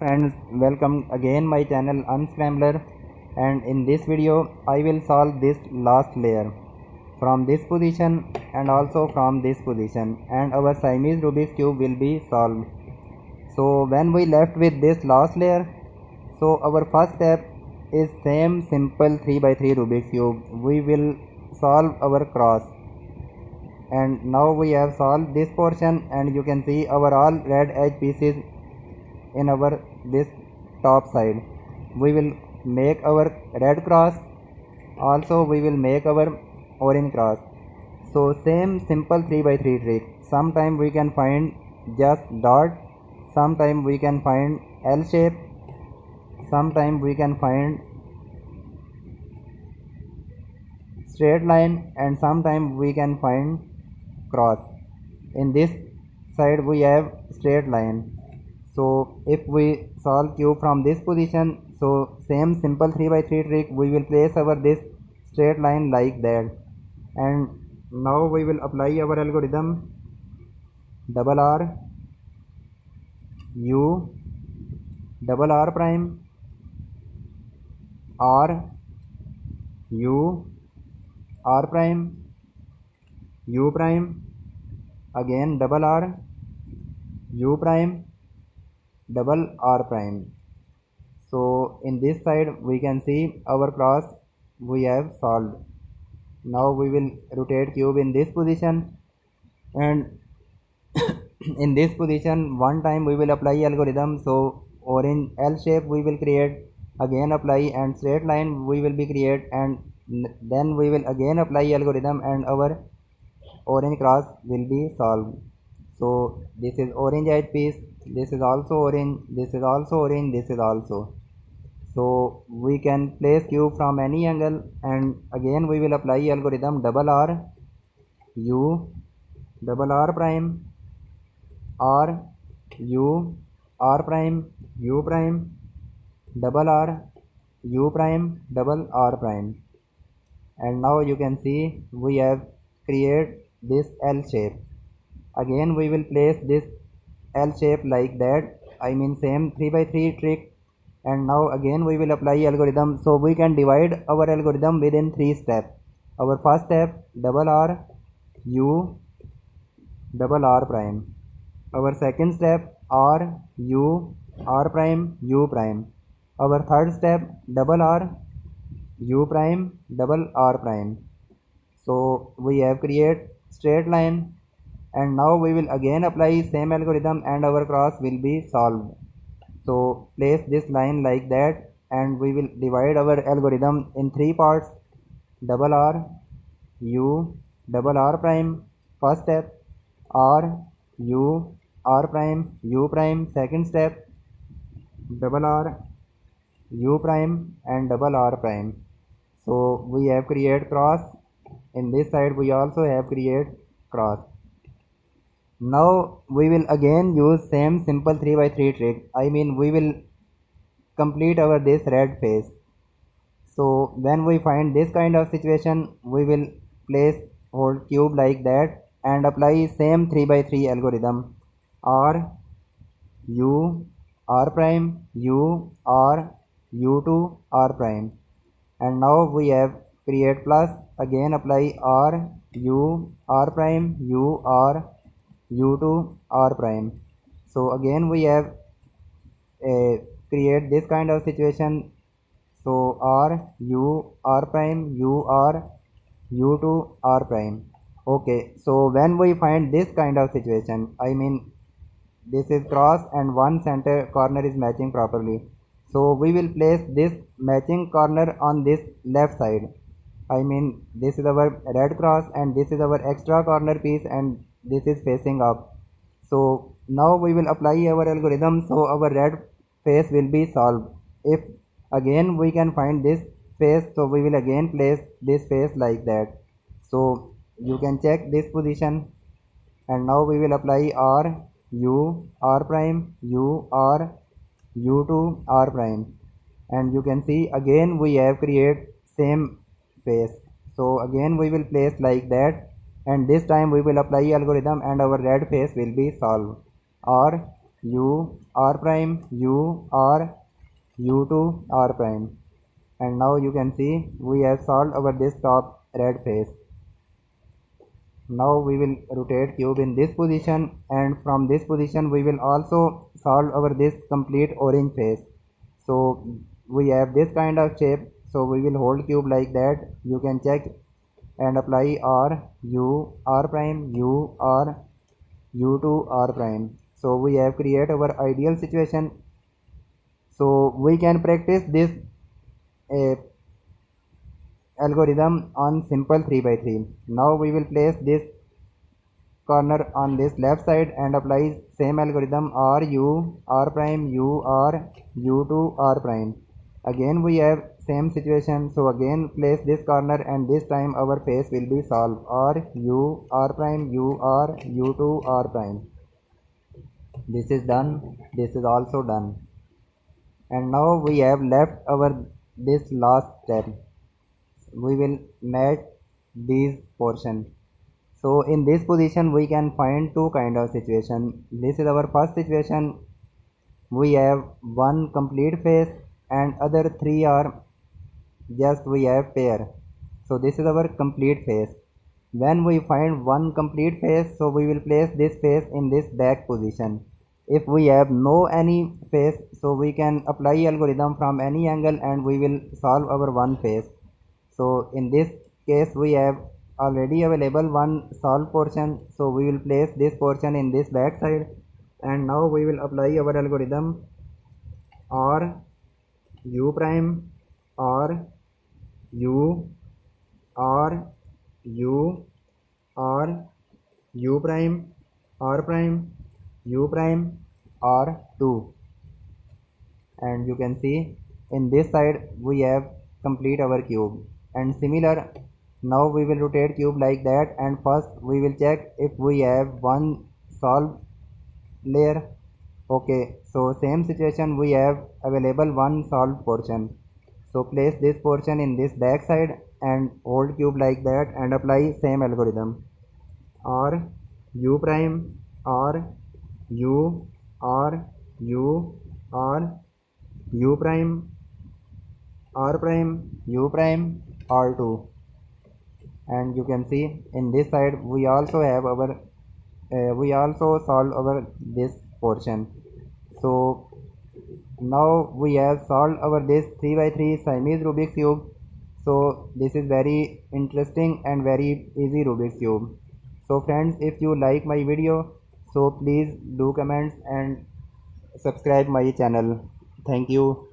Friends, welcome again my channel Unscrambler, and in this video I will solve this last layer from this position and also from this position, and our Siamese Rubik's Cube will be solved. So when we left with this last layer, so our first step is same simple 3 by 3 Rubik's Cube. We will solve our cross, and now we have solved this portion, and you can see our all red edge pieces in our this top side. We will make our red cross, also we will make our orange cross. So same simple 3 by 3 trick. Sometime we can find just dot, sometime we can find L shape, sometime we can find straight line, and sometime we can find cross. In this side we have straight line. So if we solve cube from this position, so same simple 3 by 3 trick, we will place our this straight line like that, and now we will apply our algorithm double R U double R prime R U R prime U prime, again double R U prime double R prime. So in this side we can see our cross we have solved. Now we will rotate cube in this position, and in this position one time we will apply algorithm. So orange L shape we will create, again apply, and straight line we will be create, and then we will again apply algorithm, and our orange cross will be solved. So this is orange edge piece, this is also orange, this is also orange, this is also. So we can place cube from any angle, and again we will apply algorithm double R U double R prime R U R prime U prime double R U prime double R prime. And now you can see we have created this L shape. Again we will place this L shape like that, I mean same 3 by 3 trick, and now again we will apply algorithm. So we can divide our algorithm within 3 steps. Our first step double R U double R prime. Our second step R U R prime U prime. Our third step double R U prime double R prime. So we have created straight line, and now we will again apply same algorithm and our cross will be solved. So place this line like that, and we will divide our algorithm in 3 parts. Double R U double R prime, first step R U R prime U prime, second step double R U prime and double R prime. So we have created cross. In this side we also have created cross. Now we will again use same simple 3 by 3 trick. I mean we will complete our this red face. So when we find this kind of situation, we will place hold cube like that and apply same 3 by 3 algorithm R U R prime U R U2 R prime. And now we have create plus, again apply R U R prime U R U2 R prime. So again we have create this kind of situation. So R U R prime U R U2 R prime. Okay, so when we find this kind of situation, I mean this is cross and one center corner is matching properly. So we will place this matching corner on this left side. I mean this is our red cross and this is our extra corner piece, and this is facing up. So now we will apply our algorithm, so our red face will be solved. If again we can find this face, so we will again place this face like that. So you can check this position, and now we will apply R U R prime U R U2 R prime, and you can see again we have created same face. So again we will place like that, and this time we will apply algorithm and our red face will be solved. R u r prime u r u2 r prime. And now you can see we have solved our this top red face. Now we will rotate cube in this position, and from this position we will also solve our this complete orange face. So we have this kind of shape, so we will hold cube like that. You can check and apply r u r prime u r u2 r prime. So we have create our ideal situation. So we can practice this algorithm on simple 3 by 3. Now we will place this corner on this left side and apply same algorithm r u r prime u r u2 r prime. Again we have same situation, so again place this corner, and this time our face will be solved r u r prime u r u2 r prime. This is done, this is also done. And now we have left our this last step. We will match these portion. So in this position we can find two kind of situation. This is our first situation. We have one complete face and other three are just we have pair. So this is our complete face. When we find one complete face, so we will place this face in this back position. If we have no any face, so we can apply algorithm from any angle and we will solve our one face. So in this case we have already available one solved portion, so we will place this portion in this back side, and now we will apply our algorithm r u prime r u r u r u prime r prime u prime r2. And you can see in this side we have complete our cube. And similar, now we will rotate cube like that, and first we will check if we have one solved layer. Okay, so same situation, we have available one solved portion. So place this portion in this back side and hold cube like that and apply same algorithm r u prime r u r u r u prime r prime u prime r2. And you can see in this side we also have our we also solved our this portion. So now we have solved our this 3 by 3 Siamese Rubik's cube. So this is very interesting and very easy Rubik's cube. So friends, if you like my video, so please do comments and subscribe my channel. Thank you.